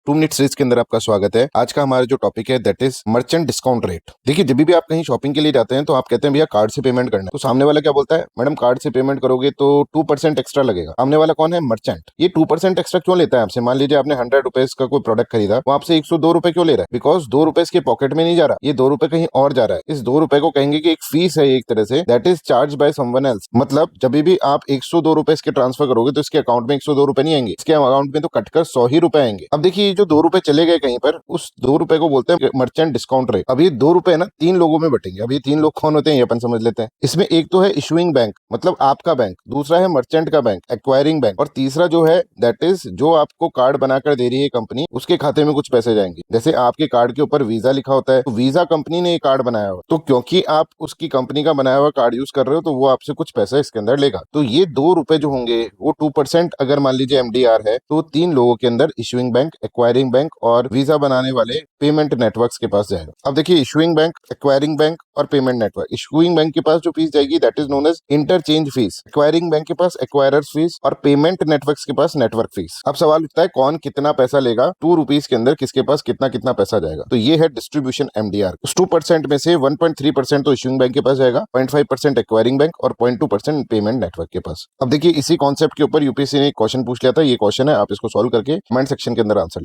2 minute series के अंदर आपका स्वागत है। आज का हमारा जो टॉपिक है that is merchant discount rate. देखिए, जब भी आप कहीं शॉपिंग के लिए जाते हैं तो आप कहते हैं भैया कार्ड से पेमेंट करना है, तो सामने वाला क्या बोलता है, मैडम कार्ड से पेमेंट करोगे तो 2% एक्स्ट्रा लगेगा। सामने वाला कौन है? मर्चेंट। ये 2% एक्स्ट्रा क्यों लेता है आपसे? मान लीजिए आपने 100 रुपीज का कोई प्रोडक्ट खरीदा, वो आपसे 102 रुपए क्यों ले रहा है? बिकॉज 2 रुपए के पॉकेट में नहीं जा रहा, ये 2 रुपए कहीं और जा रहा है। इस 2 रुपए को कहेंगे कि एक फीस है एक तरह से, that is charge by someone else. मतलब जब भी आप 102 रुपए के ट्रांसफर करोगे तो इसके अकाउंट में 102 रुपए नहीं आएंगे, इसके अकाउंट में तो कटकर 100 ही रुपए आएंगे। अब देखिए, ये जो 2 रुपए चले गए कहीं पर, उस 2 रुपए को बोलते हैं मर्चेंट डिस्काउंट रेट। अब ये 2 रुपए ना 3 लोगों में बटेंगे। अब ये 3 लोग कौन होते हैं ये अपन समझ लेते हैं। इसमें एक तो है इशुइंग बैंक, मतलब आपका बैंक, दूसरा है मर्चेंट का बैंक, एक्वायरिंग बैंक, और तीसरा जो है दैट इज जो आपको कार्ड बनाकर दे रही है कंपनी, उसके खाते में कुछ पैसे जाएंगे। जैसे आपके कार्ड के ऊपर वीजा लिखा होता है, तो वीजा कंपनी ने ये कार्ड बनाया हुआ, तो क्योंकि आप उसकी कंपनी का बनाया हुआ कार्ड यूज कर रहे हो तो वो आपसे कुछ पैसा इसके अंदर लेगा। तो ये 2 रुपए जो होंगे वो 2% अगर मान लीजिए एमडीआर है, तो 3 लोगों के अंदर इशुइंग बैंक, एक्वायरिंग बैंक और वीजा बनाने वाले पेमेंट नेटवर्क्स के पास जाएगा। अब देखिए, इशुइंग बैंक, एक्वायरिंग बैंक और पेमेंट नेटवर्क। इशुइंग बैंक के पास जो फीस जाएगी that is known as interchange fees, acquiring bank के पास एक्वायरर्स फीस और पेमेंट नेटवर्क्स के पास नेटवर्क फीस। अब सवाल उठता है कौन कितना पैसा लेगा, 2 रुपीज के अंदर किसके पास कितना कितना पैसा जाएगा। तो ये है डिस्ट्रीब्यूशन एमडीआर। उस 2% में से 1.3% तो इशुइंग बैंक के पास जाएगा, 0.5% एक्वायरिंग बैंक और 0.2% पेमेंट नेटवर्क के पास। अब देखिए, इसी कॉन्सेप्ट के ऊपर यूपीएससी ने एक क्वेश्चन पूछ लिया था। ये क्वेश्चन है, आप इसको सॉल्व करके कमेंट सेक्शन के अंदर आंसर